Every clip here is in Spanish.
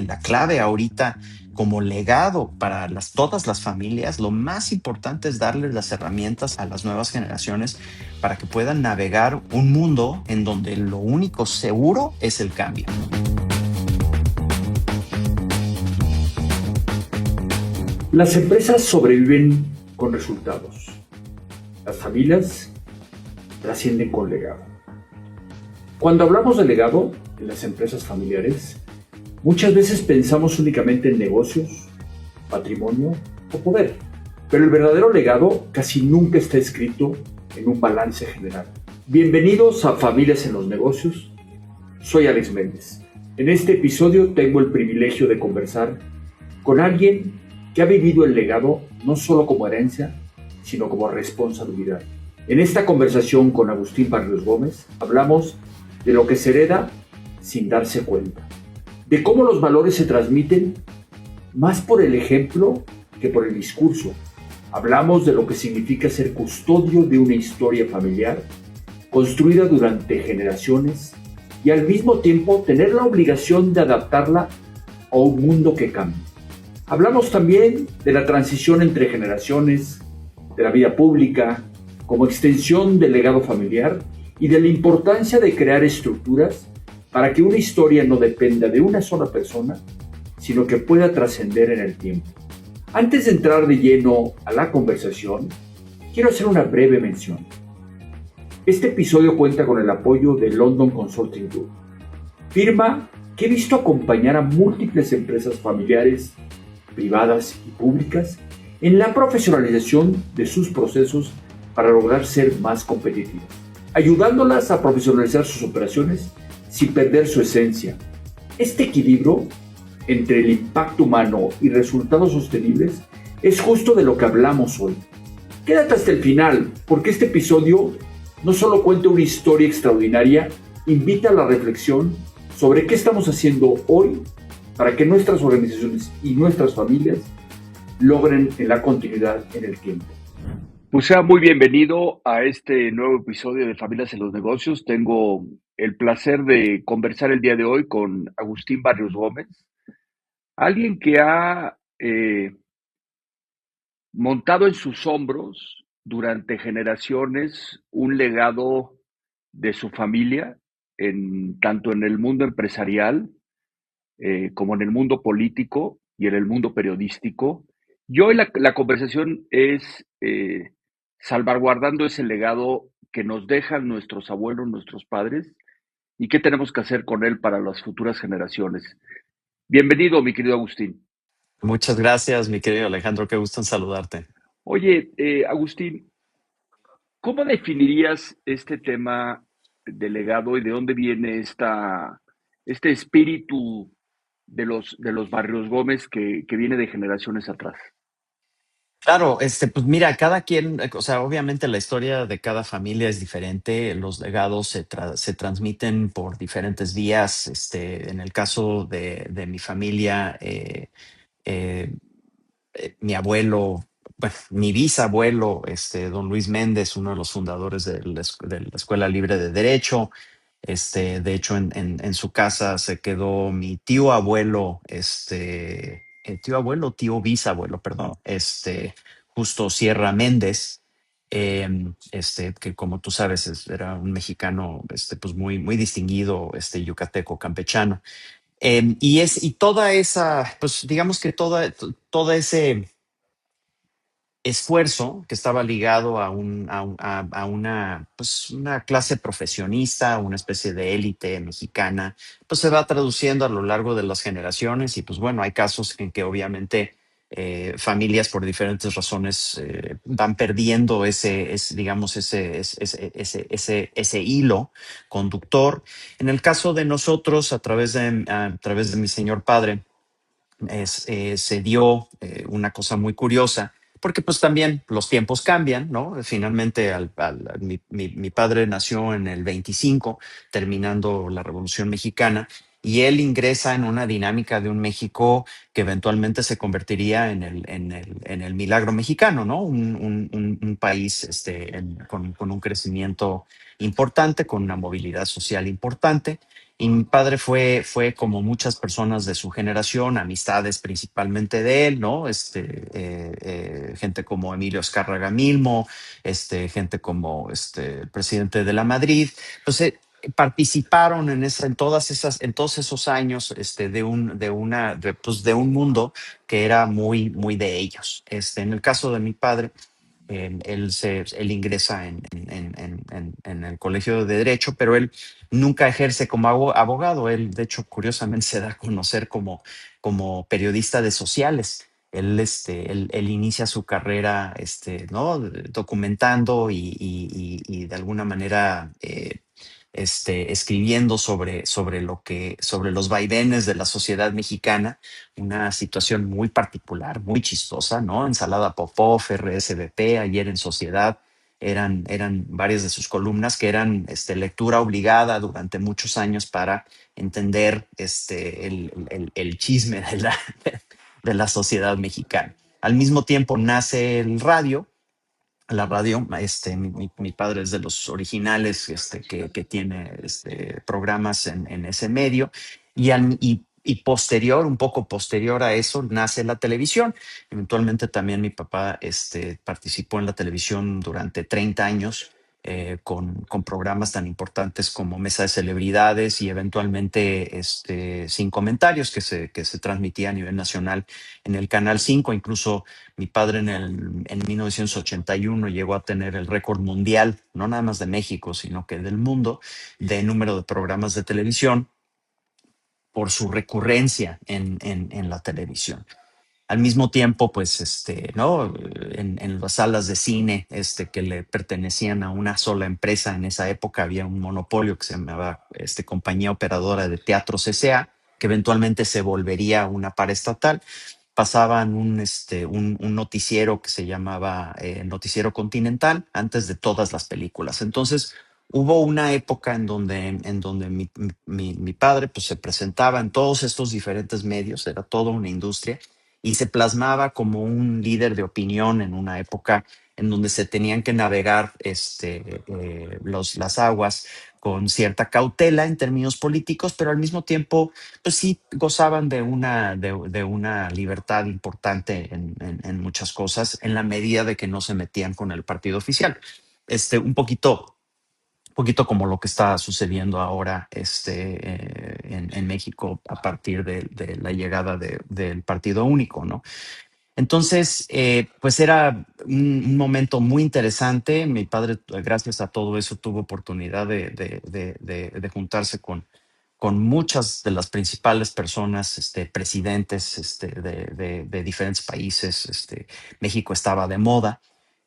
la clave ahorita como legado para todas las familias. Lo más importante es darles las herramientas a las nuevas generaciones para que puedan navegar un mundo en donde lo único seguro es el cambio. Las empresas sobreviven con resultados. Las familias trascienden con legado. Cuando hablamos de legado en las empresas familiares, muchas veces pensamos únicamente en negocios, patrimonio o poder. Pero el verdadero legado casi nunca está escrito en un balance general. Bienvenidos a Familias en los Negocios. Soy Alex Méndez. En este episodio tengo el privilegio de conversar con alguien que ha vivido el legado no solo como herencia, sino como responsabilidad. En esta conversación con Agustín Barrios Gómez hablamos de lo que se hereda sin darse cuenta, de cómo los valores se transmiten más por el ejemplo que por el discurso. Hablamos de lo que significa ser custodio de una historia familiar construida durante generaciones y al mismo tiempo tener la obligación de adaptarla a un mundo que cambia. Hablamos también de la transición entre generaciones, de la vida pública, como extensión del legado familiar y de la importancia de crear estructuras para que una historia no dependa de una sola persona, sino que pueda trascender en el tiempo. Antes de entrar de lleno a la conversación, quiero hacer una breve mención. Este episodio cuenta con el apoyo de London Consulting Group, firma que he visto acompañar a múltiples empresas familiares, privadas y públicas en la profesionalización de sus procesos para lograr ser más competitivos, ayudándolas a profesionalizar sus operaciones sin perder su esencia. Este equilibrio entre el impacto humano y resultados sostenibles es justo de lo que hablamos hoy. Quédate hasta el final, porque este episodio no solo cuenta una historia extraordinaria, invita a la reflexión sobre qué estamos haciendo hoy para que nuestras organizaciones y nuestras familias logren en la continuidad en el tiempo. Pues sea muy bienvenido a este nuevo episodio de Familias en los Negocios. Tengo el placer de conversar el día de hoy con Agustín Barrios Gómez, alguien que ha montado en sus hombros durante generaciones un legado de su familia, tanto en el mundo empresarial como en el mundo político y en el mundo periodístico. Y hoy la conversación es salvaguardando ese legado que nos dejan nuestros abuelos, nuestros padres, y qué tenemos que hacer con él para las futuras generaciones. Bienvenido, mi querido Agustín. Muchas gracias, mi querido Alejandro. Qué gusto en saludarte. Oye, Agustín, ¿cómo definirías este tema de legado y de dónde viene este espíritu de los Barrios Gómez que viene de generaciones atrás? Claro, pues mira, cada quien, o sea, obviamente la historia de cada familia es diferente, los legados se transmiten por diferentes vías. En el caso de mi familia, eh, mi abuelo, bueno, mi bisabuelo, don Luis Méndez, uno de los fundadores de la Escuela Libre de Derecho. De hecho, en su casa se quedó mi tío abuelo, tío bisabuelo, perdón, Justo Sierra Méndez, que como tú sabes era un mexicano, pues muy distinguido, yucateco, campechano. Y toda esa, pues digamos que todo ese esfuerzo que estaba ligado a una, pues, una clase profesionista, una especie de élite mexicana, pues se va traduciendo a lo largo de las generaciones. Y pues bueno, hay casos en que obviamente familias por diferentes razones van perdiendo digamos, ese hilo conductor. En el caso de nosotros, a través de mi señor padre, se dio una cosa muy curiosa, porque pues también los tiempos cambian, ¿no? Finalmente mi padre nació en el 25, terminando la Revolución Mexicana, y él ingresa en una dinámica de un México que eventualmente se convertiría en el milagro mexicano, ¿no? Un país con un crecimiento importante, con una movilidad social importante. Y mi padre fue como muchas personas de su generación, amistades principalmente de él, ¿no? Gente como Emilio Azcárraga Milmo, gente como el presidente de la Madrid. Entonces, participaron en todos esos años, pues, de un mundo que era muy, muy de ellos. En el caso de mi padre, él ingresa en el colegio de Derecho, pero él nunca ejerce como abogado. Él, de hecho, curiosamente se da a conocer como periodista de sociales. Él inicia su carrera, ¿no? Documentando y de alguna manera escribiendo sobre los vaivenes de la sociedad mexicana, una situación muy particular, muy chistosa, ¿no? Ensalada Popov, RSVP, Ayer en Sociedad, eran varias de sus columnas que eran lectura obligada durante muchos años para entender el chisme de la sociedad mexicana. Al mismo tiempo nace el radio, la radio. Mi padre es de los originales que tiene programas en ese medio, y posterior, un poco posterior a eso, nace la televisión. Eventualmente también mi papá participó en la televisión durante 30 años, con programas tan importantes como Mesa de Celebridades y eventualmente Sin Comentarios, que se transmitía a nivel nacional en el Canal 5. Incluso mi padre en 1981 llegó a tener el récord mundial, no nada más de México, sino que del mundo, de número de programas de televisión por su recurrencia en la televisión. Al mismo tiempo, pues, ¿no? En las salas de cine, que le pertenecían a una sola empresa, en esa época había un monopolio que se llamaba, Compañía Operadora de Teatros S.A., que eventualmente se volvería una paraestatal. Pasaban un noticiero que se llamaba Noticiero Continental antes de todas las películas. Entonces, hubo una época en donde mi padre, pues, se presentaba en todos estos diferentes medios, era toda una industria, y se plasmaba como un líder de opinión en una época en donde se tenían que navegar las aguas con cierta cautela en términos políticos, pero al mismo tiempo, pues sí, gozaban de una libertad importante en muchas cosas, en la medida de que no se metían con el partido oficial. Un poquito como lo que está sucediendo ahora en México a partir de la llegada del partido único, ¿no? Entonces, pues era un momento muy interesante. Mi padre, gracias a todo eso, tuvo oportunidad de juntarse con muchas de las principales personas, presidentes de diferentes países. México estaba de moda.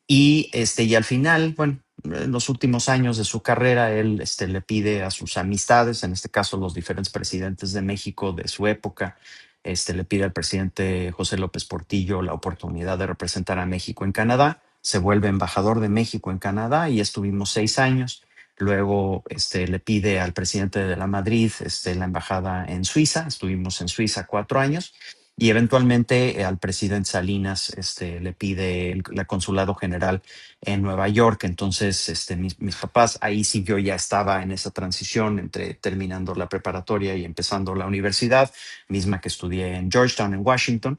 Y al final, bueno, en los últimos años de su carrera, él le pide a sus amistades, en este caso los diferentes presidentes de México de su época, le pide al presidente José López Portillo la oportunidad de representar a México en Canadá. Se vuelve embajador de México en Canadá y estuvimos 6 años. Luego le pide al presidente de la Madrid la embajada en Suiza. Estuvimos en Suiza 4 años. Y eventualmente al presidente Salinas le pide el consulado general en Nueva York. Entonces, mis papás, ahí sí yo ya estaba en esa transición entre terminando la preparatoria y empezando la universidad, misma que estudié en Georgetown, en Washington.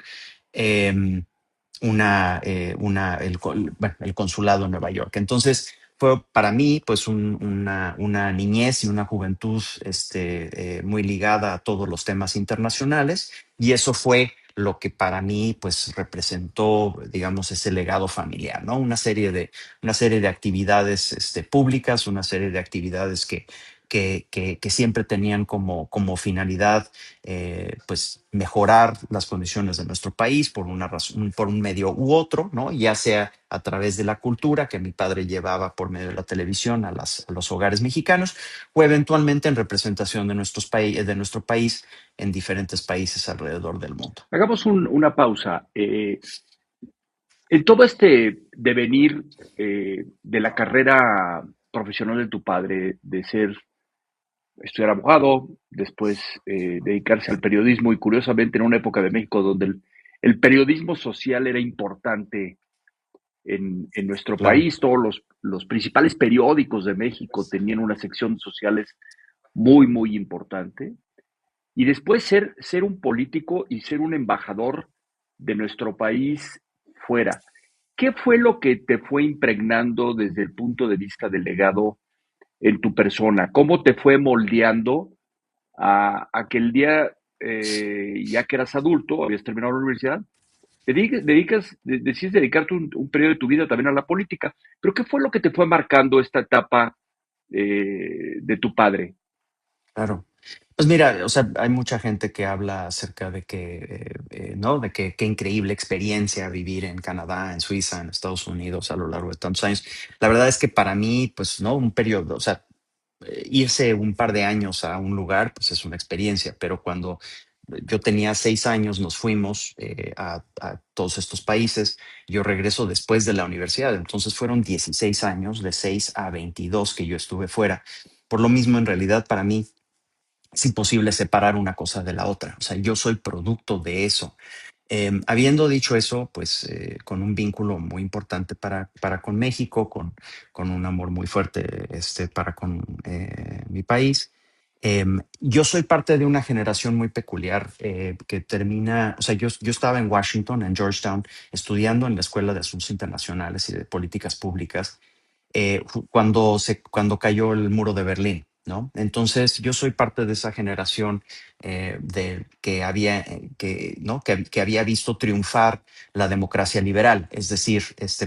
em, bueno, el consulado en Nueva York. Entonces, fue para mí pues una niñez y una juventud muy ligada a todos los temas internacionales, y eso fue lo que para mí pues representó, digamos, ese legado familiar, ¿no? Una serie de actividades públicas, una serie de actividades que siempre tenían como finalidad pues mejorar las condiciones de nuestro país por una razón, por un medio u otro, ¿no? Ya sea a través de la cultura que mi padre llevaba por medio de la televisión a los hogares mexicanos, o eventualmente en representación de nuestro país en diferentes países alrededor del mundo. Hagamos una pausa. En todo este devenir de la carrera profesional de tu padre, de estudiar abogado, después dedicarse al periodismo y curiosamente en una época de México donde el periodismo social era importante en nuestro Claro. país, todos los principales periódicos de México tenían una sección de sociales muy, muy importante, y después ser un político y ser un embajador de nuestro país fuera. ¿Qué fue lo que te fue impregnando desde el punto de vista del legado en tu persona? ¿Cómo te fue moldeando a que el día, ya que eras adulto, habías terminado la universidad, decides dedicarte un periodo de tu vida también a la política? ¿Pero qué fue lo que te fue marcando esta etapa de tu padre? Claro. Pues mira, o sea, hay mucha gente que habla acerca de que, ¿no? De que qué increíble experiencia vivir en Canadá, en Suiza, en Estados Unidos a lo largo de tantos años. La verdad es que para mí, pues, ¿no? Un periodo, o sea, irse un par de años a un lugar, pues es una experiencia, pero cuando yo tenía 6 años, nos fuimos a todos estos países. Yo regreso después de la universidad, entonces fueron 16 años, de 6 a 22 que yo estuve fuera. Por lo mismo, en realidad, para mí es imposible separar una cosa de la otra. O sea, yo soy producto de eso. Habiendo dicho eso, pues con un vínculo muy importante para con México, con un amor muy fuerte para con mi país. Yo soy parte de una generación muy peculiar que termina, o sea, yo estaba en Washington, en Georgetown, estudiando en la Escuela de Asuntos Internacionales y de Políticas Públicas cuando cayó el muro de Berlín, ¿no? Entonces yo soy parte de esa generación que había visto triunfar la democracia liberal. Es decir,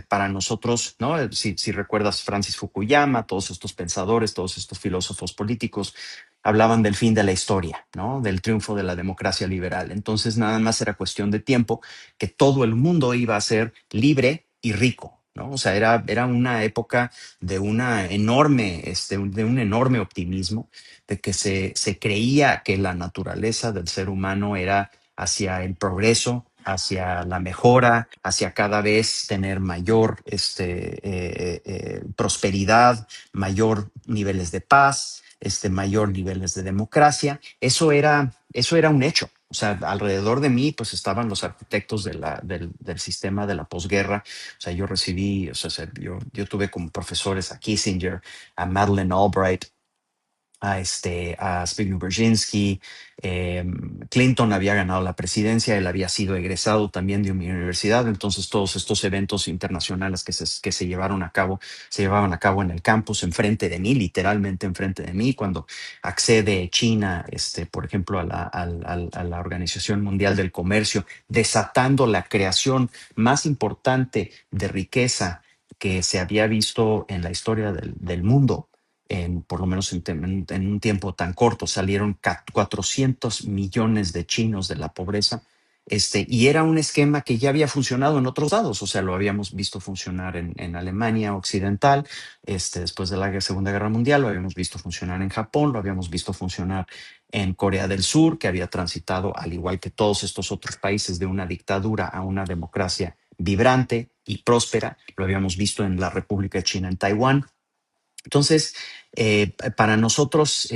para nosotros, ¿no? Si recuerdas Francis Fukuyama, todos estos pensadores, todos estos filósofos políticos hablaban del fin de la historia, ¿no? Del triunfo de la democracia liberal. Entonces nada más era cuestión de tiempo que todo el mundo iba a ser libre y rico, ¿no? O sea, era una época de un enorme optimismo, de que se creía que la naturaleza del ser humano era hacia el progreso, hacia la mejora, hacia cada vez tener mayor prosperidad, mayor niveles de paz, mayor niveles de democracia. Eso era un hecho. O sea, alrededor de mí, pues estaban los arquitectos del sistema de la posguerra. O sea, yo recibí, o sea, yo tuve como profesores a Kissinger, a Madeleine Albright, a Zbigniew Brzezinski. Clinton había ganado la presidencia, él había sido egresado también de mi universidad. Entonces todos estos eventos internacionales que se se llevaban a cabo en el campus, enfrente de mí, literalmente enfrente de mí, cuando accede China, por ejemplo, a la Organización Mundial del Comercio, desatando la creación más importante de riqueza que se había visto en la historia del mundo, por lo menos en un tiempo tan corto. Salieron 400 millones de chinos de la pobreza. Y era un esquema que ya había funcionado en otros lados. O sea, lo habíamos visto funcionar en Alemania Occidental, después de la Segunda Guerra Mundial, lo habíamos visto funcionar en Japón, lo habíamos visto funcionar en Corea del Sur, que había transitado, al igual que todos estos otros países, de una dictadura a una democracia vibrante y próspera. Lo habíamos visto en la República China en Taiwán. Entonces, para nosotros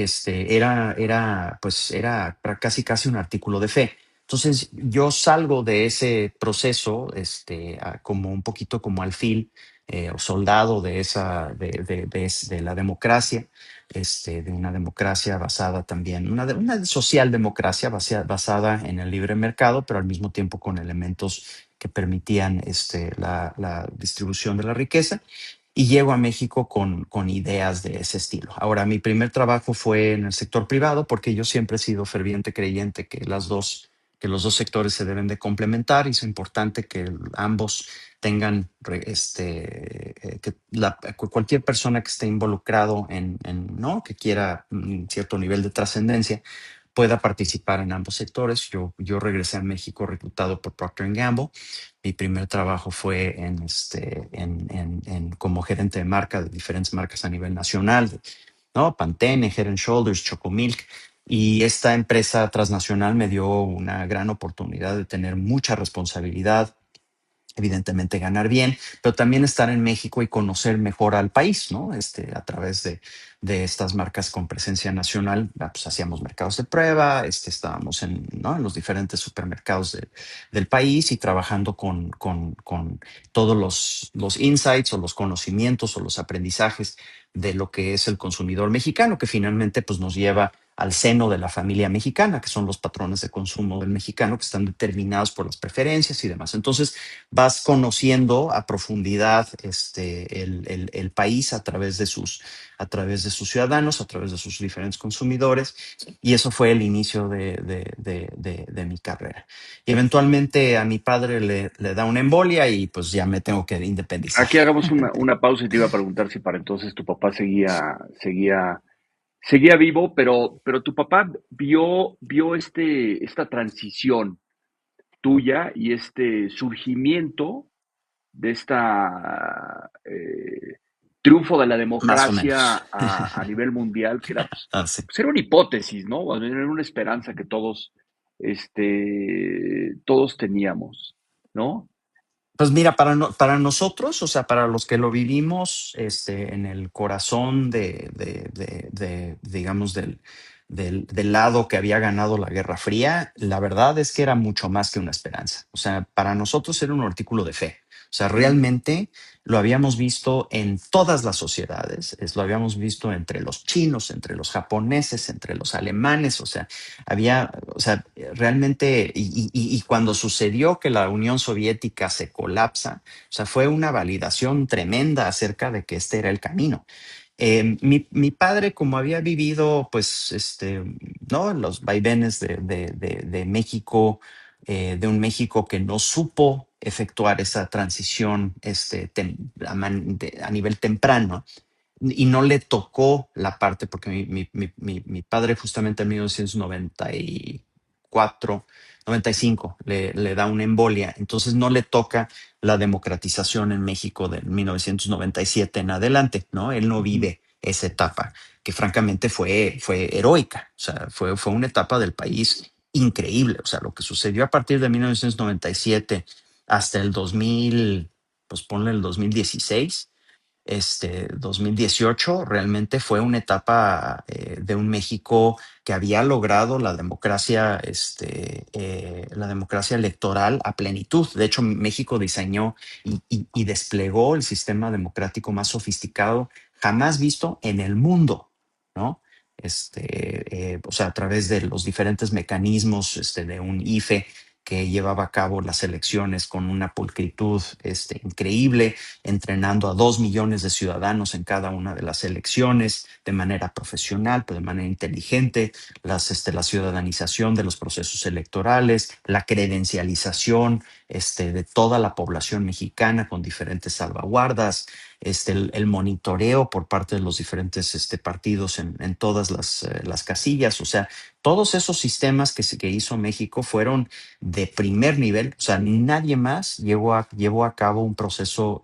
pues era casi un artículo de fe. Entonces, yo salgo de ese proceso como un poquito como alfil o soldado de la democracia, de una democracia basada también, una socialdemocracia basada en el libre mercado, pero al mismo tiempo con elementos que permitían la distribución de la riqueza, y llego a México con ideas de ese estilo. Ahora, mi primer trabajo fue en el sector privado, porque yo siempre he sido ferviente creyente que los dos sectores se deben de complementar, y es importante que ambos tengan, cualquier persona que esté involucrado ¿no? Que quiera un cierto nivel de trascendencia, pueda participar en ambos sectores. Yo regresé a México reclutado por Procter Gamble. Mi primer trabajo fue como gerente de marca de diferentes marcas a nivel nacional, ¿no? Pantene, Head and Shoulders, Chocomilk. Y esta empresa transnacional me dio una gran oportunidad de tener mucha responsabilidad evidentemente ganar bien, pero también estar en México y conocer mejor al país, ¿no? A través de estas marcas con presencia nacional, pues hacíamos mercados de prueba, estábamos ¿no? en los diferentes supermercados del país y trabajando con todos los insights o los conocimientos o los aprendizajes de lo que es el consumidor mexicano, que finalmente pues nos lleva al seno de la familia mexicana, que son los patrones de consumo del mexicano, que están determinados por las preferencias y demás. Entonces, vas conociendo a profundidad el país a través de sus ciudadanos, a través de sus diferentes consumidores, y eso fue el inicio de mi carrera. Y eventualmente a mi padre le da una embolia y pues ya me tengo que independizar. Aquí hagamos una pausa y te iba a preguntar si para entonces tu papá seguía vivo, pero tu papá vio esta transición tuya y este surgimiento de esta triunfo de la Más o menos. democracia a nivel mundial, que era, Ah, sí. pues era una hipótesis, ¿no? Era una esperanza que todos teníamos, ¿no? Pues mira, para nosotros, o sea, para los que lo vivimos en el corazón digamos, del lado que había ganado la Guerra Fría, la verdad es que era mucho más que una esperanza. O sea, para nosotros era un artículo de fe. O sea, Mm. realmente lo habíamos visto en todas las sociedades, lo habíamos visto entre los chinos, entre los japoneses, entre los alemanes, o sea, o sea, realmente, y cuando sucedió que la Unión Soviética se colapsa, o sea, fue una validación tremenda acerca de que este era el camino. Mi padre, como había vivido, pues, ¿no? Los vaivenes de México, de un México que no supo efectuar esa transición a nivel temprano, y no le tocó la parte, porque mi padre justamente en 1994, 95, le da una embolia, entonces no le toca la democratización en México de 1997 en adelante, ¿no? Él no Ujú. vive esa etapa, que francamente fue heroica, o sea, fue una etapa del país increíble, o sea, lo que sucedió a partir de 1997 hasta el 2000, pues ponle el 2016, 2018 realmente fue una etapa de un México que había logrado la democracia electoral a plenitud. De hecho, México diseñó y desplegó el sistema democrático más sofisticado jamás visto en el mundo, ¿no? O sea, a través de los diferentes mecanismos de un IFE que llevaba a cabo las elecciones con una pulcritud increíble, entrenando a 2 millones de ciudadanos en cada una de las elecciones de manera profesional, pero de manera inteligente, la ciudadanización de los procesos electorales, la credencialización de toda la población mexicana con diferentes salvaguardas, el monitoreo por parte de los diferentes partidos en todas las casillas. O sea, todos esos sistemas que hizo México fueron de primer nivel. O sea, nadie más llevó a cabo un proceso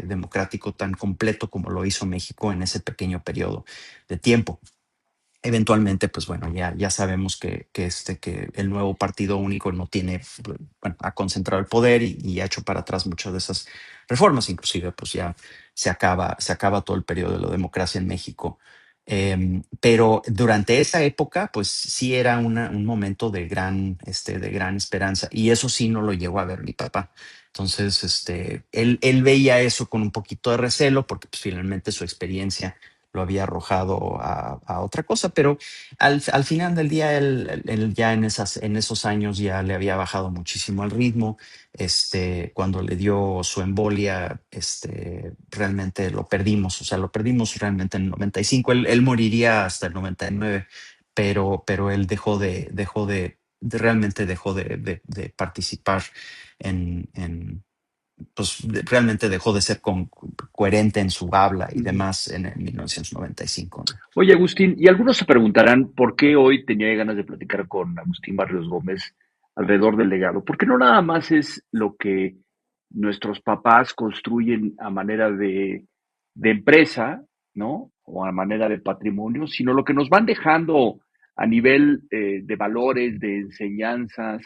democrático tan completo como lo hizo México en ese pequeño periodo de tiempo. Eventualmente, pues bueno, ya sabemos que el nuevo partido único no tiene, bueno, ha concentrado el poder y ha hecho para atrás muchas de esas reformas, inclusive pues ya se acaba todo el periodo de la democracia en México. Pero durante esa época, pues sí era un momento de gran esperanza, y eso sí no lo llegó a ver mi papá. Entonces, él veía eso con un poquito de recelo porque pues, finalmente su experiencia lo había arrojado a otra cosa, pero al final del día, él ya en esos años ya le había bajado muchísimo el ritmo. Cuando le dio su embolia, realmente lo perdimos, o sea, lo perdimos realmente en el 95. Él moriría hasta el 99, pero él realmente dejó de participar pues realmente dejó de ser coherente en su habla y Ujú. demás en el 1995, ¿no? Oye, Agustín, y algunos se preguntarán por qué hoy tenía ganas de platicar con Agustín Barrios Gómez alrededor del legado. Porque no nada más es lo que nuestros papás construyen a manera de empresa, ¿no? O a manera de patrimonio, sino lo que nos van dejando a nivel de valores, de enseñanzas,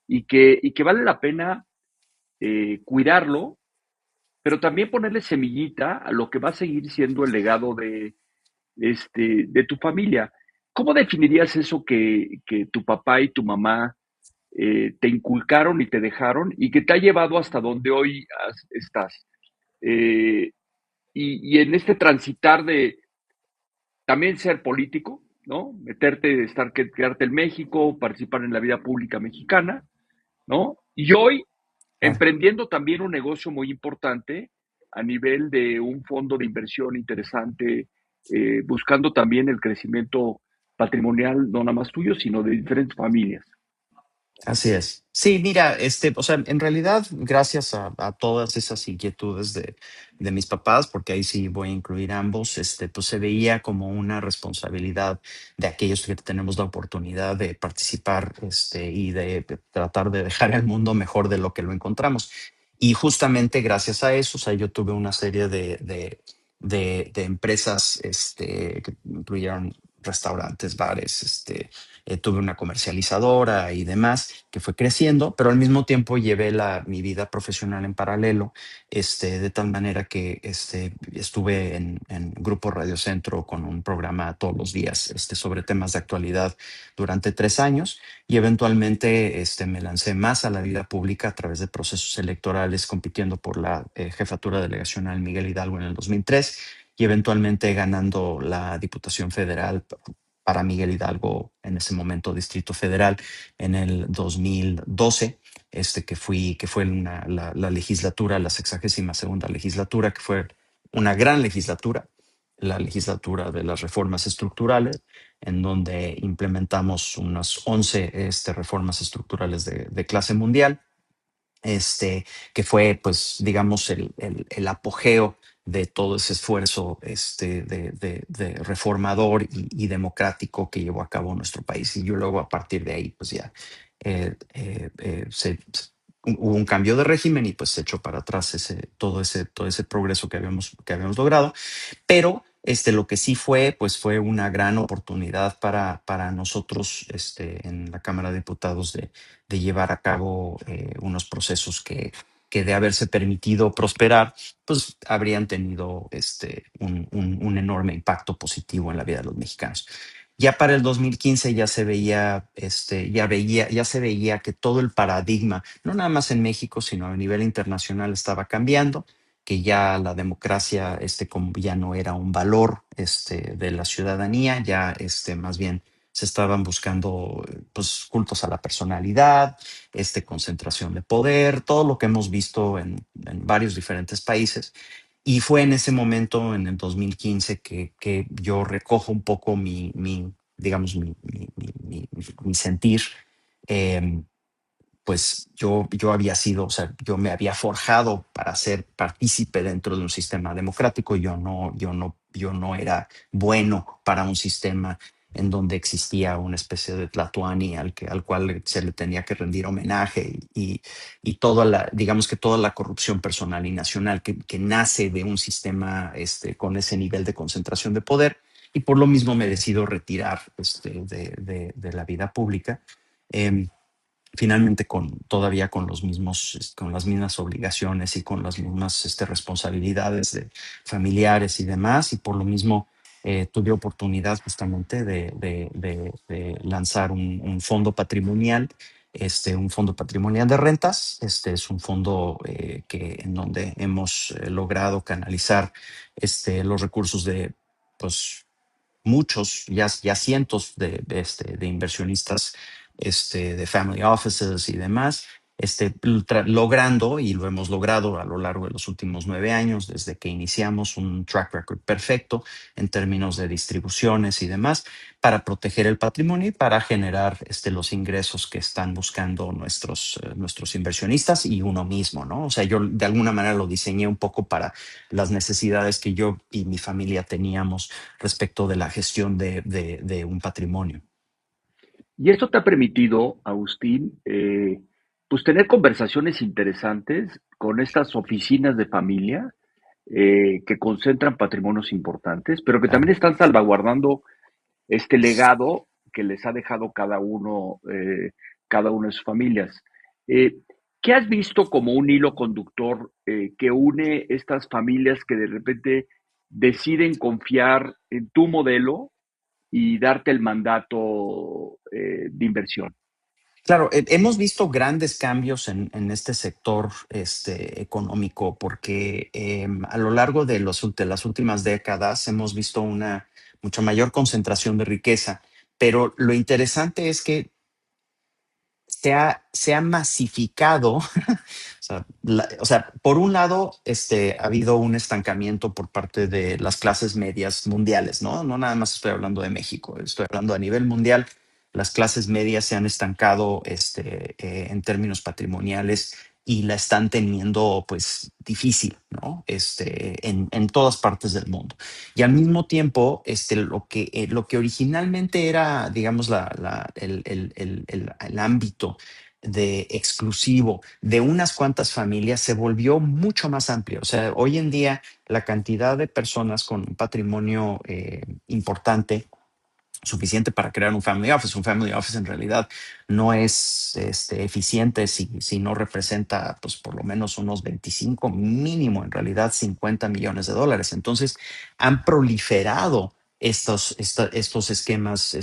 y que vale la pena cuidarlo, pero también ponerle semillita a lo que va a seguir siendo el legado de tu familia. ¿Cómo definirías eso que tu papá y tu mamá te inculcaron y te dejaron y que te ha llevado hasta donde hoy estás? Eh, y en este transitar de también ser político, ¿no? Meterte, quedarte en México, participar en la vida pública mexicana, ¿no? Y hoy Claro. emprendiendo también un negocio muy importante a nivel de un fondo de inversión interesante, buscando también el crecimiento patrimonial, no nada más tuyo, sino de diferentes familias. Así es. Sí, mira, o sea, en realidad, gracias a todas esas inquietudes de mis papás, porque ahí sí voy a incluir ambos, pues se veía como una responsabilidad de aquellos que tenemos la oportunidad de participar, y de tratar de dejar el mundo mejor de lo que lo encontramos. Y justamente gracias a eso, o sea, yo tuve una serie de empresas, que incluyeron restaurantes, bares, tuve una comercializadora y demás que fue creciendo, pero al mismo tiempo llevé mi vida profesional en paralelo, de tal manera que estuve en Grupo Radio Centro con un programa todos los días, sobre temas de actualidad durante 3 años y eventualmente me lancé más a la vida pública a través de procesos electorales compitiendo por la jefatura delegacional Miguel Hidalgo en el 2003 y eventualmente ganando la Diputación Federal para Miguel Hidalgo, en ese momento Distrito Federal, en el 2012, que fue la legislatura, la 62ª legislatura, que fue una gran legislatura, la legislatura de las reformas estructurales, en donde implementamos unas 11 reformas estructurales de clase mundial, que fue, pues, digamos, el apogeo de todo ese esfuerzo de reformador y democrático que llevó a cabo nuestro país. Y yo luego a partir de ahí, pues ya hubo un cambio de régimen y pues se echó para atrás todo ese progreso que habíamos logrado. Pero lo que sí fue, pues fue una gran oportunidad para nosotros en la Cámara de Diputados de llevar a cabo unos procesos que de haberse permitido prosperar, pues habrían tenido un enorme impacto positivo en la vida de los mexicanos. Ya para el 2015 ya se veía que todo el paradigma, no nada más en México, sino a nivel internacional, estaba cambiando, que ya la democracia, como ya no era un valor, de la ciudadanía, ya, más bien se estaban buscando, pues, cultos a la personalidad, concentración de poder, todo lo que hemos visto en varios diferentes países. Y fue en ese momento, en el 2015, que yo recojo un poco digamos, mi sentir. em, pues yo había sido, o sea, yo me había forjado para ser partícipe dentro de un sistema democrático. Yo no era bueno para un sistema en donde existía una especie de tlatoani al cual se le tenía que rendir homenaje y digamos que toda la corrupción personal y nacional que nace de un sistema con ese nivel de concentración de poder. Y por lo mismo me decido retirar de la vida pública. Em, Finalmente todavía con los mismos, con las mismas obligaciones y con las mismas responsabilidades de familiares y demás, y por lo mismo tuve oportunidad justamente de lanzar un fondo patrimonial, un fondo patrimonial de rentas. Este es un fondo en donde hemos logrado canalizar los recursos de, pues, muchos, ya cientos de inversionistas, de family offices y demás, logrando, y lo hemos logrado a lo largo de los últimos 9 años, desde que iniciamos, un track record perfecto en términos de distribuciones y demás, para proteger el patrimonio y para generar los ingresos que están buscando nuestros inversionistas y uno mismo, ¿no? O sea, yo de alguna manera lo diseñé un poco para las necesidades que yo y mi familia teníamos respecto de la gestión de un patrimonio. Y esto te ha permitido, Agustín, pues tener conversaciones interesantes con estas oficinas de familia que concentran patrimonios importantes, pero que también Claro. están salvaguardando este legado que les ha dejado cada uno de sus familias. Eh, ¿Qué has visto como un hilo conductor que une estas familias que de repente deciden confiar en tu modelo y darte el mandato de inversión? Claro, hemos visto grandes cambios en este sector económico porque a lo largo de las últimas décadas hemos visto una mucha mayor concentración de riqueza, pero lo interesante es que se ha masificado. O sea, por un lado, ha habido un estancamiento por parte de las clases medias mundiales, ¿no? No nada más estoy hablando de México, estoy hablando a nivel mundial. Las clases medias se han estancado, en términos patrimoniales y la están teniendo, pues, difícil, ¿no? En todas partes del mundo. Y al mismo tiempo, lo que originalmente era, digamos, el ámbito de exclusivo de unas cuantas familias se volvió mucho más amplio. O sea, hoy en día la cantidad de personas con un patrimonio importante suficiente para crear un family office. Un family office en realidad no es eficiente si no representa pues por lo menos unos 25 mínimo, en realidad 50 millones de dólares. Entonces han proliferado estos esquemas,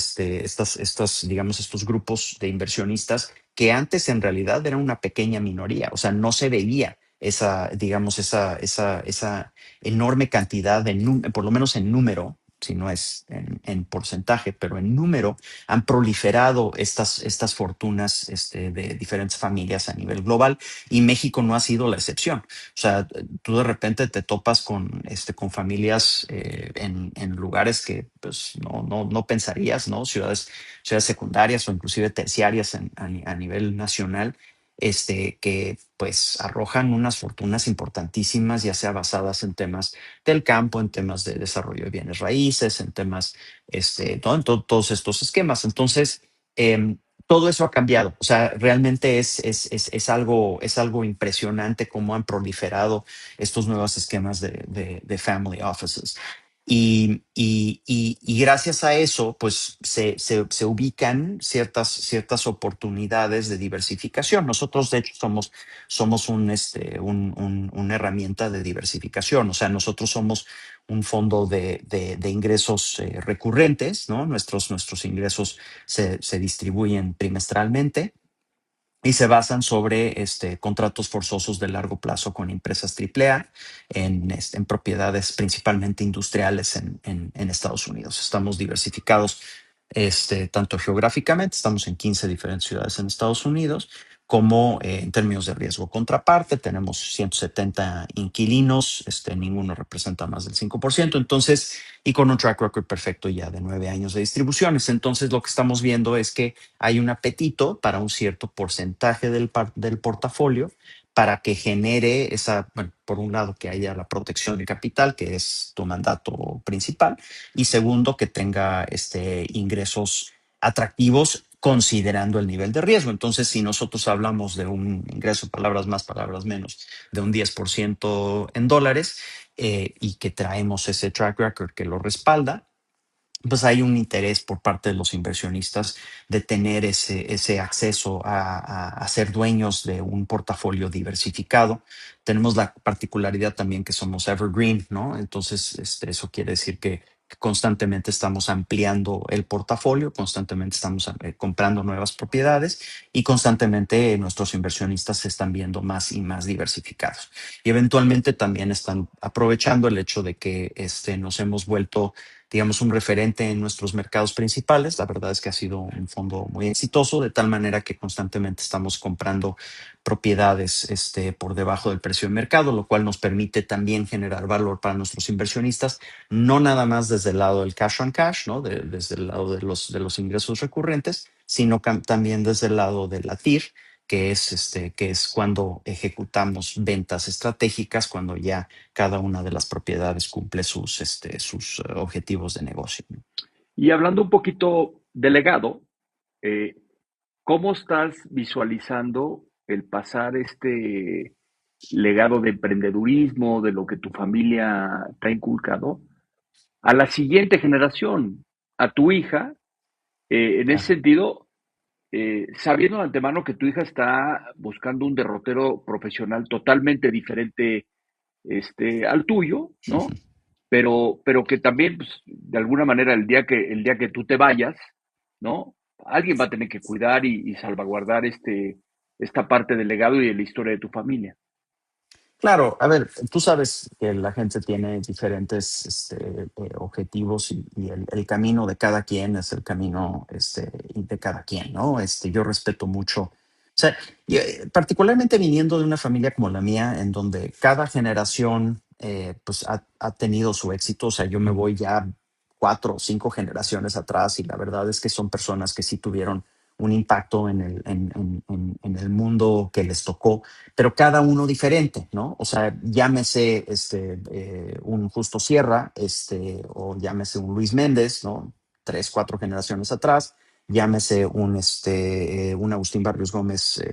digamos, estos grupos de inversionistas que antes en realidad eran una pequeña minoría, o sea, no se veía esa, digamos, esa enorme cantidad por lo menos en número, si no es en porcentaje, pero en número, han proliferado estas fortunas de diferentes familias a nivel global y México no ha sido la excepción. O sea, tú de repente te topas con familias en lugares que pues, no pensarías, ¿no? Ciudades secundarias o inclusive terciarias a nivel nacional, que pues arrojan unas fortunas importantísimas, ya sea basadas en temas del campo, en temas de desarrollo de bienes raíces, en temas, ¿no? Todos estos esquemas. Entonces, todo eso ha cambiado. O sea, realmente es algo impresionante cómo han proliferado estos nuevos esquemas de family offices. Y gracias a eso, pues se ubican ciertas oportunidades de diversificación. Nosotros, de hecho, somos una herramienta de diversificación. O sea, nosotros somos un fondo de ingresos recurrentes, ¿no? Nuestros ingresos se distribuyen trimestralmente y se basan sobre contratos forzosos de largo plazo con empresas AAA en propiedades principalmente industriales en Estados Unidos. Estamos diversificados tanto geográficamente, estamos en 15 diferentes ciudades en Estados Unidos, como en términos de riesgo contraparte. Tenemos 170 inquilinos, ninguno representa más del 5%, entonces, y con un track record perfecto ya de 9 años de distribuciones. Entonces, lo que estamos viendo es que hay un apetito para un cierto porcentaje del portafolio para que genere esa, bueno, por un lado, que haya la protección del capital, que es tu mandato principal, y segundo, que tenga ingresos atractivos considerando el nivel de riesgo. Entonces, si nosotros hablamos de un ingreso, palabras más, palabras menos, de un 10% en dólares, y que traemos ese track record que lo respalda, pues hay un interés por parte de los inversionistas de tener ese acceso a ser dueños de un portafolio diversificado. Tenemos la particularidad también que somos evergreen, ¿no? Entonces, eso quiere decir que constantemente estamos ampliando el portafolio, constantemente estamos comprando nuevas propiedades y constantemente nuestros inversionistas se están viendo más y más diversificados. Y eventualmente también están aprovechando el hecho de que nos hemos vuelto, digamos, un referente en nuestros mercados principales. La verdad es que ha sido un fondo muy exitoso, de tal manera que constantemente estamos comprando propiedades por debajo del precio de mercado, lo cual nos permite también generar valor para nuestros inversionistas, no nada más desde el lado del cash on cash, ¿no? Desde el lado de los ingresos recurrentes, sino también desde el lado de la TIR, que es cuando ejecutamos ventas estratégicas, cuando ya cada una de las propiedades cumple sus objetivos de negocio. Y hablando un poquito de legado, eh, ¿cómo estás visualizando el pasar este legado de emprendedurismo, de lo que tu familia te ha inculcado, a la siguiente generación, a tu hija? En ese Claro. sentido, sabiendo de antemano que tu hija está buscando un derrotero profesional totalmente diferente al tuyo, ¿no? Pero que también, pues, de alguna manera, el día que tú te vayas, ¿no? Alguien va a tener que cuidar y salvaguardar esta parte del legado y de la historia de tu familia. Claro, a ver, tú sabes que la gente tiene diferentes objetivos y el camino de cada quien es el camino y de cada quien, ¿no? Yo respeto mucho, o sea, particularmente viniendo de una familia como la mía, en donde cada generación pues ha tenido su éxito, o sea, yo me voy ya 4 o 5 generaciones atrás y la verdad es que son personas que sí tuvieron un impacto en el mundo que les tocó, pero cada uno diferente, ¿no? O sea, llámese un Justo Sierra, o llámese un Luis Méndez, ¿no? 3, 4 generaciones atrás, llámese un Agustín Barrios Gómez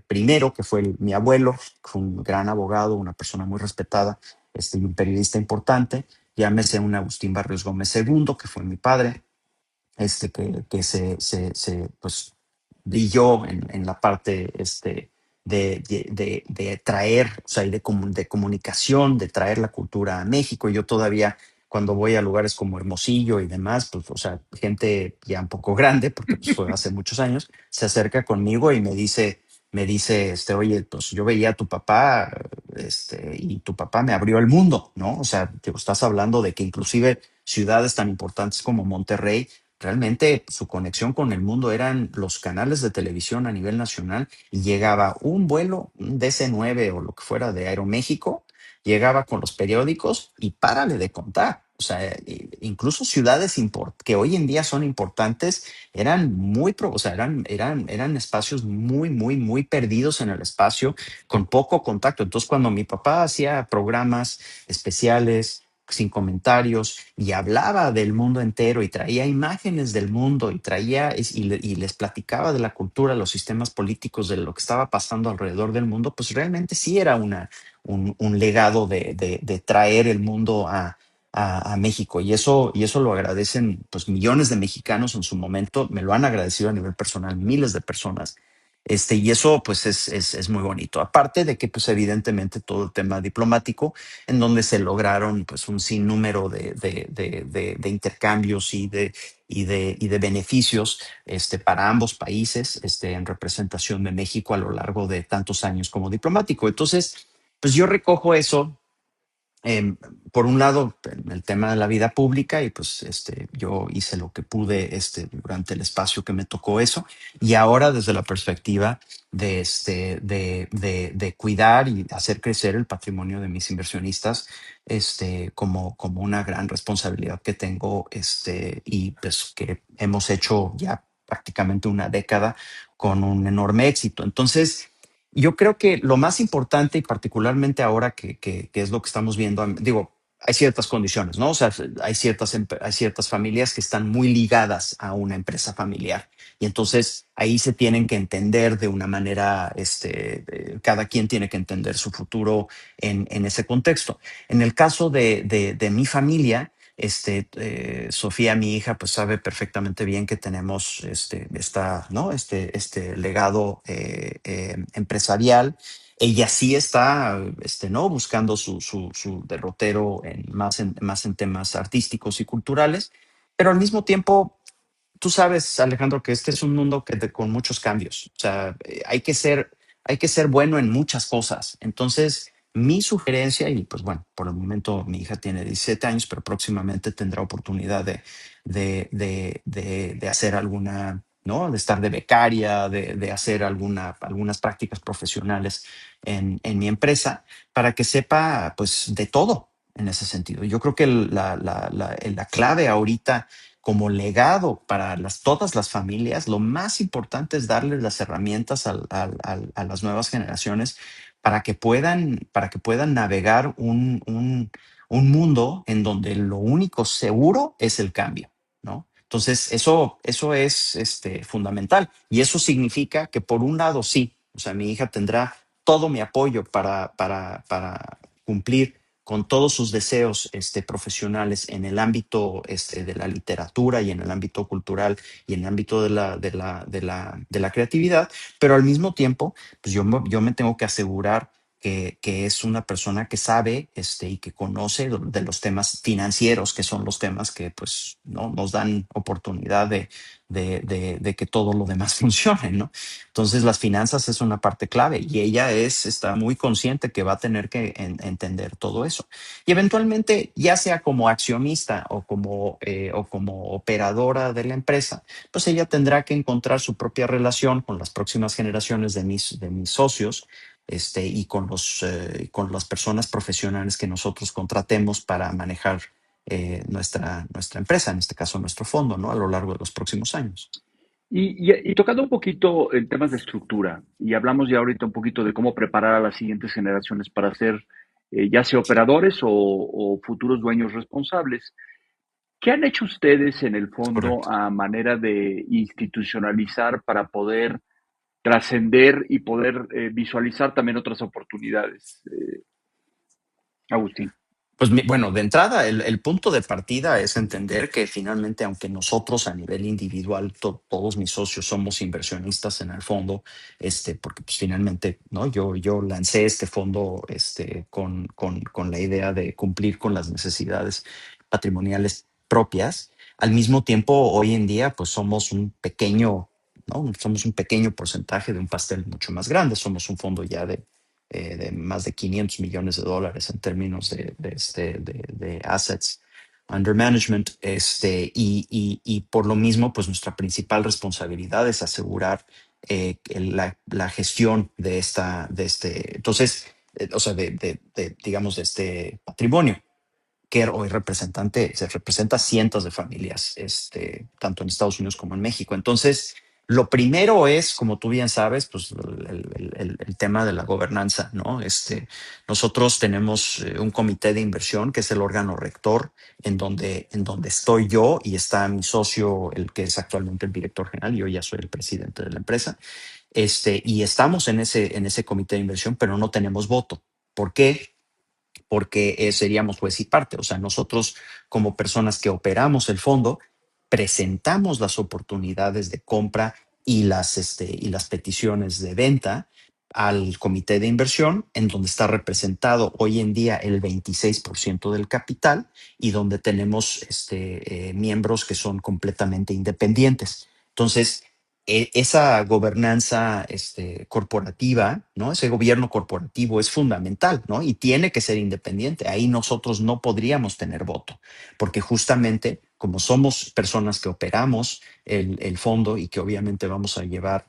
primero, que fue mi abuelo, que fue un gran abogado, una persona muy respetada, y un periodista importante, llámese un Agustín Barrios Gómez segundo, que fue mi padre, que pues, brilló en la parte de traer, o sea, y de comunicación, de traer la cultura a México. Yo todavía, cuando voy a lugares como Hermosillo y demás, pues, o sea, gente ya un poco grande, porque pues fue hace muchos años, se acerca conmigo y me dice, oye, pues yo veía a tu papá, y tu papá me abrió el mundo, ¿no? O sea, te estás hablando de que inclusive ciudades tan importantes como Monterrey, realmente su conexión con el mundo eran los canales de televisión a nivel nacional y llegaba un vuelo, un DC-9 o lo que fuera de Aeroméxico, llegaba con los periódicos y párale de contar. O sea, incluso ciudades que hoy en día son importantes eran o sea, eran espacios muy, muy, muy perdidos en el espacio con poco contacto. Entonces, cuando mi papá hacía programas especiales, sin comentarios, y hablaba del mundo entero y traía imágenes del mundo y y les platicaba de la cultura, los sistemas políticos, de lo que estaba pasando alrededor del mundo, pues realmente sí era un legado de traer el mundo a México. Y eso lo agradecen pues millones de mexicanos en su momento, me lo han agradecido a nivel personal miles de personas. Y eso pues es muy bonito. Aparte de que pues evidentemente todo el tema diplomático, en donde se lograron pues un sinnúmero de intercambios y de beneficios para ambos países en representación de México a lo largo de tantos años como diplomático. Entonces, pues yo recojo eso, eh, por un lado, en el tema de la vida pública, y pues yo hice lo que pude durante el espacio que me tocó eso, y ahora desde la perspectiva de cuidar y hacer crecer el patrimonio de mis inversionistas, como una gran responsabilidad que tengo, y pues que hemos hecho ya prácticamente una década con un enorme éxito. Entonces, yo creo que lo más importante, y particularmente ahora que es lo que estamos viendo, digo, hay ciertas condiciones, ¿no? O sea, hay ciertas familias que están muy ligadas a una empresa familiar. Y entonces ahí se tienen que entender de una manera, cada quien tiene que entender su futuro en ese contexto. En el caso de mi familia, Sofía, mi hija, pues sabe perfectamente bien que tenemos ¿no? Este legado empresarial. Ella sí está, ¿no? Buscando su derrotero más en temas artísticos y culturales, pero al mismo tiempo, tú sabes, Alejandro, que este es un mundo con muchos cambios. O sea, hay que ser bueno en muchas cosas. Entonces, mi sugerencia, y pues bueno, por el momento mi hija tiene 17 años, pero próximamente tendrá oportunidad de hacer alguna, ¿no? De estar de becaria, de hacer algunas prácticas profesionales en mi empresa, para que sepa, pues, de todo en ese sentido. Yo creo que la clave ahorita como legado para todas las familias, lo más importante es darles las herramientas a las nuevas generaciones para que puedan navegar un mundo en donde lo único seguro es el cambio, ¿no? Entonces, eso es fundamental. Y eso significa que, por un lado, sí, o sea, mi hija tendrá todo mi apoyo para cumplir con todos sus deseos profesionales en el ámbito de la literatura y en el ámbito cultural y en el ámbito de la creatividad, pero al mismo tiempo, pues yo me tengo que asegurar que es una persona que sabe y que conoce de los temas financieros, que son los temas que pues no nos dan oportunidad de que todo lo demás funcione, ¿no? Entonces las finanzas es una parte clave y ella está muy consciente que va a tener que entender todo eso. Y eventualmente, ya sea como accionista o como operadora de la empresa, pues ella tendrá que encontrar su propia relación con las próximas generaciones de mis socios, y con las personas profesionales que nosotros contratemos para manejar nuestra empresa, en este caso nuestro fondo, ¿no? A lo largo de los próximos años. Y tocando un poquito en temas de estructura, y hablamos ya ahorita un poquito de cómo preparar a las siguientes generaciones para ser ya sea operadores o futuros dueños responsables, ¿qué han hecho ustedes en el Es fondo correcto. a manera de institucionalizar para poder trascender y poder visualizar también otras oportunidades, Agustín? Pues bueno, de entrada, el punto de partida es entender que finalmente, aunque nosotros a nivel individual, todos mis socios somos inversionistas en el fondo, porque pues finalmente, ¿no? Yo lancé este fondo, con la idea de cumplir con las necesidades patrimoniales propias. Al mismo tiempo, hoy en día, pues somos un pequeño, ¿no? Somos un pequeño porcentaje de un pastel mucho más grande. Somos un fondo ya de más de $500 millones en términos de assets under management. Y por lo mismo, pues nuestra principal responsabilidad es asegurar la gestión entonces, o sea, digamos, de este patrimonio que hoy se representa cientos de familias, tanto en Estados Unidos como en México. Entonces, lo primero es, como tú bien sabes, pues el tema de la gobernanza, ¿no? Nosotros tenemos un comité de inversión que es el órgano rector en donde estoy yo y está mi socio, el que es actualmente el director general, y yo ya soy el presidente de la empresa. Y estamos en ese comité de inversión, pero no tenemos voto. ¿Por qué? Porque seríamos juez y parte. O sea, nosotros como personas que operamos el fondo, presentamos las oportunidades de compra y las peticiones de venta al comité de inversión, en donde está representado hoy en día el 26% del capital y donde tenemos miembros que son completamente independientes. Entonces, esa gobernanza corporativa, ¿no? Ese gobierno corporativo es fundamental, ¿no? Y tiene que ser independiente. Ahí nosotros no podríamos tener voto, porque justamente como somos personas que operamos el fondo y que obviamente vamos a llevar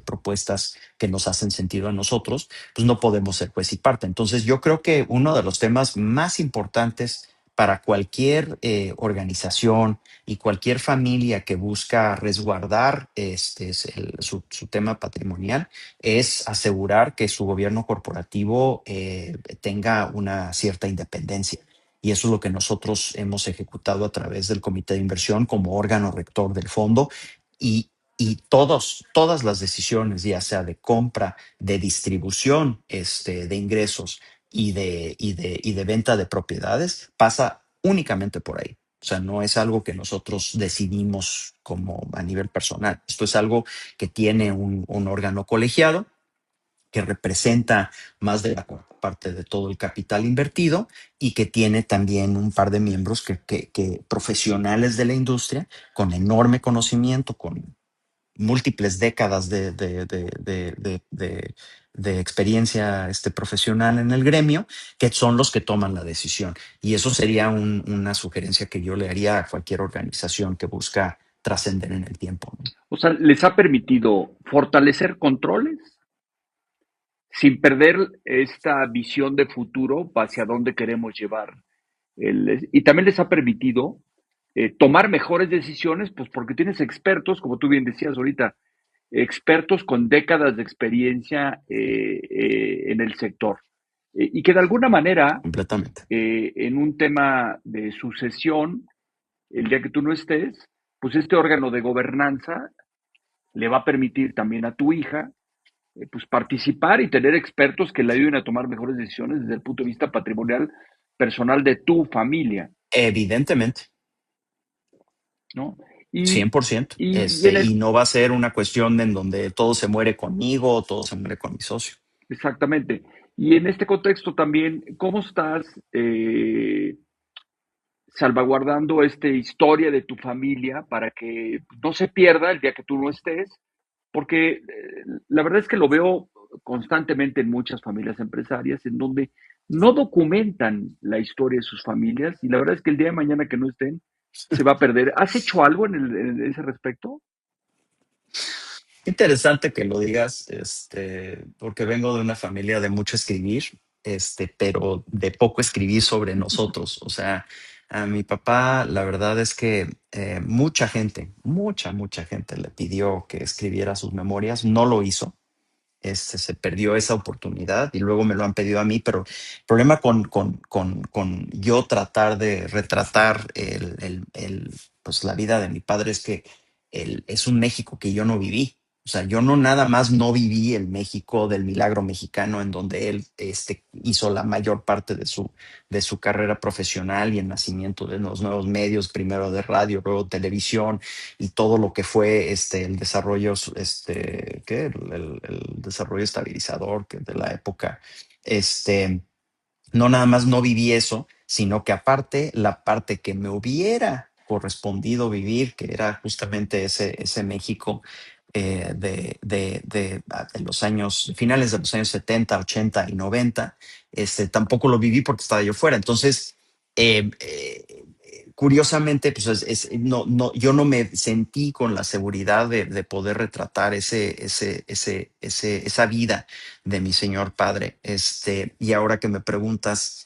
propuestas que nos hacen sentido a nosotros, pues no podemos ser juez y parte. Entonces yo creo que uno de los temas más importantes para cualquier organización y cualquier familia que busca resguardar su tema patrimonial es asegurar que su gobierno corporativo tenga una cierta independencia. Y eso es lo que nosotros hemos ejecutado a través del comité de inversión como órgano rector del fondo. Y todas las decisiones, ya sea de compra, de distribución de ingresos y de venta de propiedades, pasa únicamente por ahí. O sea, no es algo que nosotros decidimos como a nivel personal. Esto es algo que tiene un órgano colegiado que representa más de la cuarta parte de todo el capital invertido y que tiene también un par de miembros que profesionales de la industria con enorme conocimiento, con múltiples décadas de experiencia profesional en el gremio, que son los que toman la decisión. Y eso sería una sugerencia que yo le haría a cualquier organización que busca trascender en el tiempo, ¿no? O sea, les ha permitido fortalecer controles sin perder esta visión de futuro hacia dónde queremos llevar. Y también les ha permitido tomar mejores decisiones, pues porque tienes expertos, como tú bien decías ahorita, expertos con décadas de experiencia en el sector. Y que de alguna manera, Completamente. en un tema de sucesión, el día que tú no estés, pues este órgano de gobernanza le va a permitir también a tu hija pues participar y tener expertos que le ayuden a tomar mejores decisiones desde el punto de vista patrimonial personal de tu familia, Evidentemente, ¿no? Y, 100%. y en Y el, no va a ser una cuestión en donde todo se muere conmigo o todo se muere con mi socio. exactamente. Y en este contexto también, ¿cómo estás salvaguardando esta historia de tu familia para que no se pierda el día que tú no estés? Porque la verdad es que lo veo constantemente en muchas familias empresarias en donde no documentan la historia de sus familias y la verdad es que el día de mañana que no estén se va a perder. ¿Has hecho algo en ese respecto? Interesante que lo digas, porque vengo de una familia de mucho escribir, pero de poco escribir sobre nosotros. O sea, a mi papá, la verdad es que mucha gente, mucha gente le pidió que escribiera sus memorias, no lo hizo. Se perdió esa oportunidad y luego me lo han pedido a mí, pero el problema con yo tratar de retratar pues la vida de mi padre es que es un México que yo no viví. O sea, yo no nada más no viví el México del milagro mexicano en donde él hizo la mayor parte de su carrera profesional y el nacimiento de los nuevos medios, primero de radio, luego televisión, y todo lo que fue el desarrollo, ¿qué? El desarrollo estabilizador que de la época. Este, no nada más no viví eso, sino que aparte la parte que me hubiera correspondido vivir, que era justamente ese México de los años, finales de los años 70, 80 y 90, tampoco lo viví porque estaba yo fuera. Entonces, curiosamente, pues yo no me sentí con la seguridad de poder retratar esa vida de mi señor padre. Y ahora que me preguntas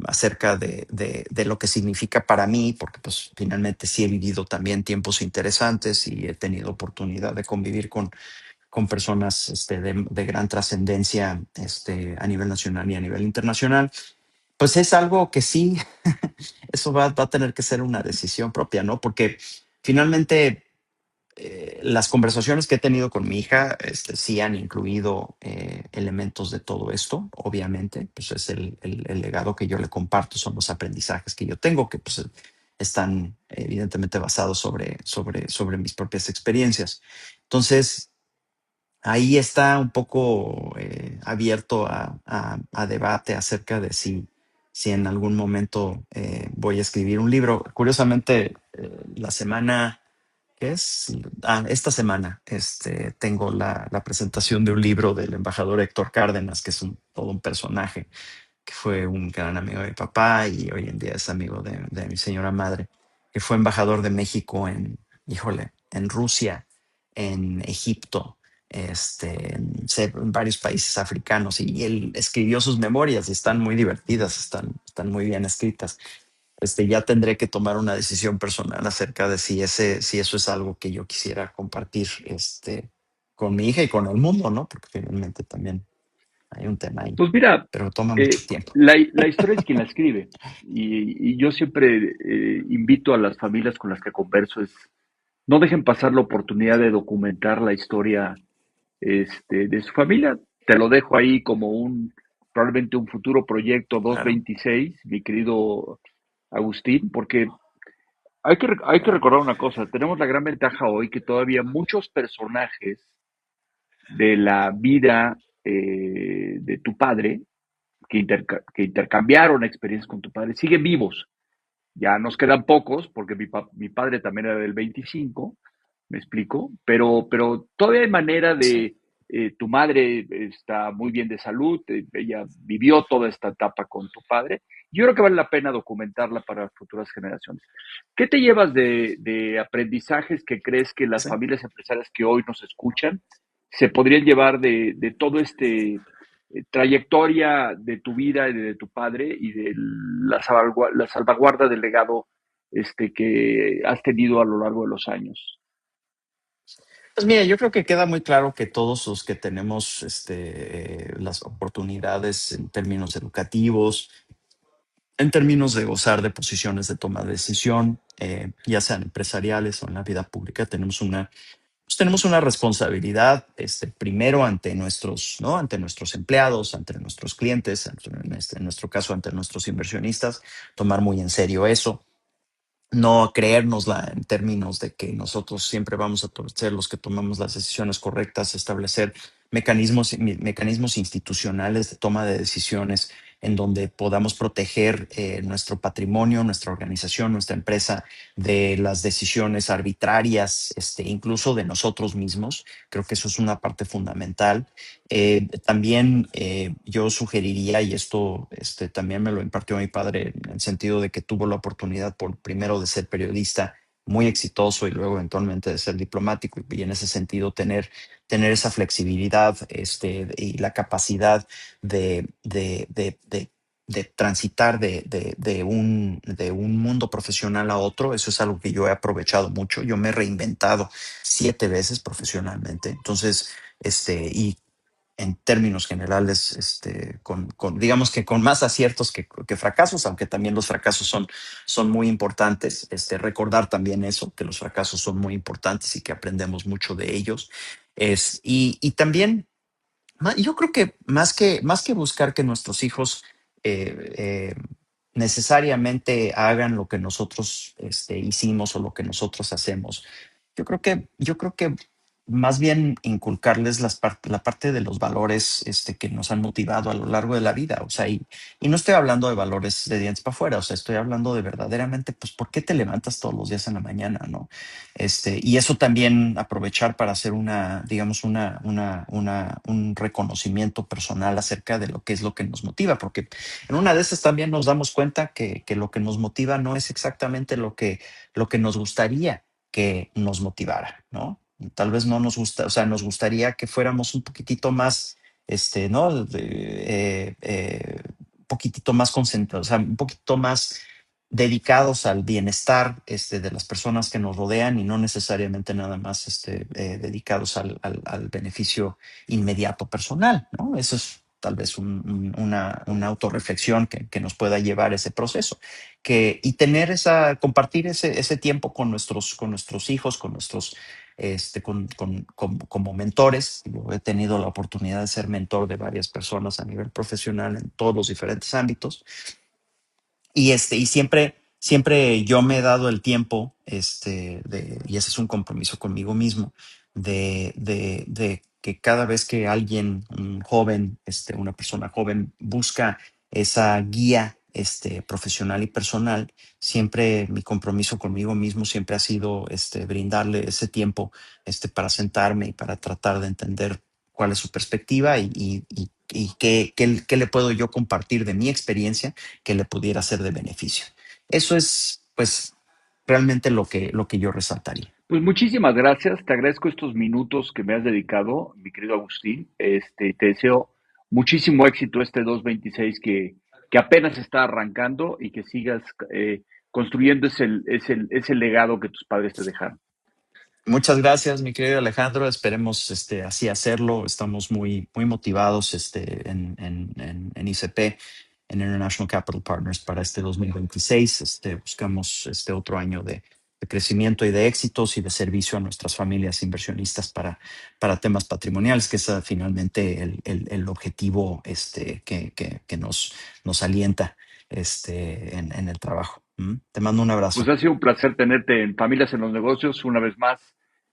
acerca de lo que significa para mí, porque pues finalmente sí he vivido también tiempos interesantes y he tenido oportunidad de convivir con personas de gran trascendencia a nivel nacional y a nivel internacional, pues es algo que sí, eso va a tener que ser una decisión propia, ¿no? Porque finalmente las conversaciones que he tenido con mi hija sí han incluido elementos de todo esto, obviamente, pues es el legado que yo le comparto, son los aprendizajes que yo tengo, que pues están evidentemente basados sobre mis propias experiencias. Entonces, ahí está un poco abierto a debate acerca de si en algún momento voy a escribir un libro. Curiosamente, la semana ¿qué es? Esta semana tengo la presentación de un libro del embajador Héctor Cárdenas, que es todo un personaje, que fue un gran amigo de mi papá y hoy en día es amigo de mi señora madre, que fue embajador de México en Rusia, en Egipto, en varios países africanos, y él escribió sus memorias y están muy divertidas, están muy bien escritas. Ya tendré que tomar una decisión personal acerca de si eso es algo que yo quisiera compartir, con mi hija y con el mundo, ¿no? Porque finalmente también hay un tema ahí, Pues mira, pero toma mucho tiempo. la historia es quien la escribe y yo siempre invito a las familias con las que converso es no dejen pasar la oportunidad de documentar la historia de su familia. Te lo dejo ahí como probablemente un futuro proyecto Claro. 226, mi querido Agustín, porque hay que recordar una cosa, tenemos la gran ventaja hoy que todavía muchos personajes de la vida de tu padre, que intercambiaron experiencias con tu padre, siguen vivos. Ya nos quedan pocos, porque mi padre también era del 25, me explico, pero todavía hay manera Sí. de, tu madre está muy bien de salud, ella vivió toda esta etapa con tu padre, yo creo que vale la pena documentarla para futuras generaciones. ¿Qué te llevas de aprendizajes que crees que las Sí. familias empresarias que hoy nos escuchan se podrían llevar de todo trayectoria de tu vida y de tu padre y de la salvaguarda del legado que has tenido a lo largo de los años? Pues mira, yo creo que queda muy claro que todos los que tenemos las oportunidades en términos educativos, en términos de gozar de posiciones de toma de decisión, ya sean empresariales o en la vida pública, tenemos una pues tenemos una responsabilidad, primero ante nuestros, ¿no? Ante nuestros empleados, ante nuestros clientes, en nuestro caso, ante nuestros inversionistas, tomar muy en serio eso, no creérnosla en términos de que nosotros siempre vamos a ser los que tomamos las decisiones correctas, establecer mecanismos institucionales de toma de decisiones en donde podamos proteger nuestro patrimonio, nuestra organización, nuestra empresa de las decisiones arbitrarias, incluso de nosotros mismos. Creo que eso es una parte fundamental. También yo sugeriría, y esto también me lo impartió mi padre en el sentido de que tuvo la oportunidad por primero de ser periodista muy exitoso y luego eventualmente de ser diplomático y en ese sentido tener esa flexibilidad y la capacidad de transitar de un mundo profesional a otro. Eso es algo que yo he aprovechado mucho. Yo me he reinventado 7 veces profesionalmente. Entonces, y en términos generales, digamos que con más aciertos que fracasos, aunque también los fracasos son muy importantes. Recordar también eso, que los fracasos son muy importantes y que aprendemos mucho de ellos. Y también, yo creo que más que buscar que nuestros hijos eh, eh, necesariamente hagan lo que nosotros hicimos o lo que nosotros hacemos, yo creo que más bien inculcarles la parte de los valores que nos han motivado a lo largo de la vida. O sea, y no estoy hablando de valores de dientes para afuera, o sea, estoy hablando de verdaderamente, pues, ¿por qué te levantas todos los días en la mañana, no? Y eso también aprovechar para hacer digamos, un reconocimiento personal acerca de lo que es lo que nos motiva, porque en una de esas también nos damos cuenta que lo que nos motiva no es exactamente lo que nos gustaría que nos motivara, ¿no? Tal vez no nos gusta, o sea, nos gustaría que fuéramos un poquitito más, ¿no? Un poquitito más concentrados, o sea, un poquito más dedicados al bienestar de las personas que nos rodean y no necesariamente nada más dedicados al beneficio inmediato personal, ¿no? Eso es tal vez una autorreflexión que nos pueda llevar a ese proceso. Y compartir ese tiempo con nuestros hijos, como mentores. Yo he tenido la oportunidad de ser mentor de varias personas a nivel profesional en todos los diferentes ámbitos y siempre yo me he dado el tiempo, y ese es un compromiso conmigo mismo, de que cada vez que alguien, un joven, una persona joven, busca esa guía, profesional y personal, siempre mi compromiso conmigo mismo siempre ha sido, brindarle ese tiempo, para sentarme y para tratar de entender cuál es su perspectiva y qué le puedo yo compartir de mi experiencia que le pudiera ser de beneficio. Eso es, pues, realmente lo que yo resaltaría. Pues muchísimas gracias, te agradezco estos minutos que me has dedicado, mi querido Agustín. Te deseo muchísimo éxito este 2026 que apenas está arrancando y que sigas construyendo ese legado que tus padres te dejaron. Muchas gracias, mi querido Alejandro. Esperemos así hacerlo. Estamos muy motivados en ICP, en International Capital Partners, para este 2026. Buscamos otro año de crecimiento y de éxitos y de servicio a nuestras familias inversionistas para temas patrimoniales, que es finalmente el objetivo que nos alienta en el trabajo. Te mando un Pues abrazo. ha sido un placer tenerte en Familias en los Negocios una vez más,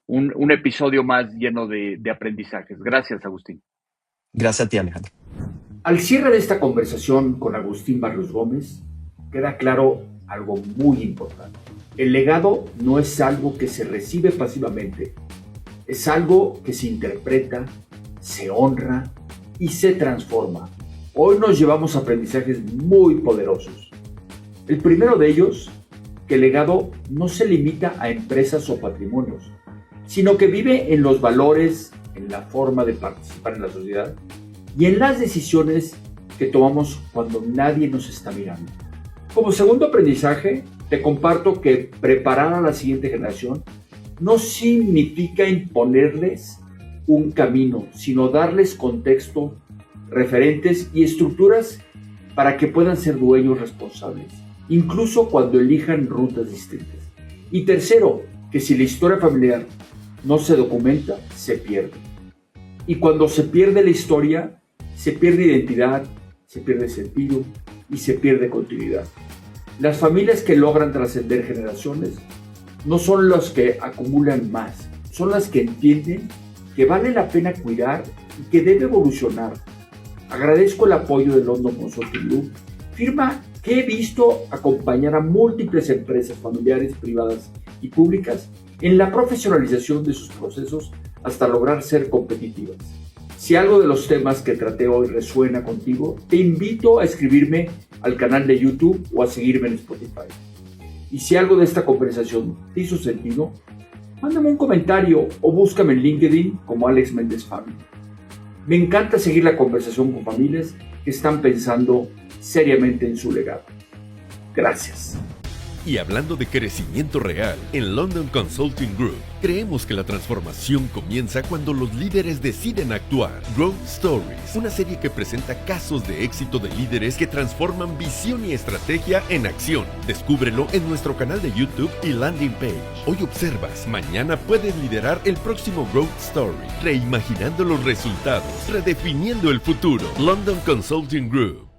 un episodio más lleno de aprendizajes. Gracias, Agustín. Gracias a ti, Alejandro. Al cierre de esta conversación con Agustín Barrios Gómez, queda claro algo muy importante. El legado no es algo que se recibe pasivamente, es algo que se interpreta, se honra y se transforma. Hoy nos llevamos aprendizajes muy poderosos. El primero de ellos, que el legado no se limita a empresas o patrimonios, sino que vive en los valores, en la forma de participar en la sociedad y en las decisiones que tomamos cuando nadie nos está mirando. Como segundo aprendizaje, te comparto que preparar a la siguiente generación no significa imponerles un camino, sino darles contexto, referentes y estructuras para que puedan ser dueños responsables, incluso cuando elijan rutas distintas. Y tercero, que si la historia familiar no se documenta, se pierde. Y cuando se pierde la historia, se pierde identidad, se pierde sentido y se pierde continuidad. Las familias que logran trascender generaciones no son las que acumulan más, son las que entienden que vale la pena cuidar y que debe evolucionar. Agradezco el apoyo de London Consulting Group, firma que he visto acompañar a múltiples empresas familiares, privadas y públicas en la profesionalización de sus procesos hasta lograr ser competitivas. Si algo de los temas que traté hoy resuena contigo, te invito a escribirme al canal de YouTube o a seguirme en Spotify. Y si algo de esta conversación te hizo sentido, mándame un comentario o búscame en LinkedIn como Alex Méndez Family. Me encanta seguir la conversación con familias que están pensando seriamente en su legado. Gracias. Y hablando de crecimiento real, en London Consulting Group, creemos que la transformación comienza cuando los líderes deciden actuar. Growth Stories, una serie que presenta casos de éxito de líderes que transforman visión y estrategia en acción. Descúbrelo en nuestro canal de YouTube y landing page. Hoy observas, mañana puedes liderar el próximo Growth Story, reimaginando los resultados, redefiniendo el futuro. London Consulting Group.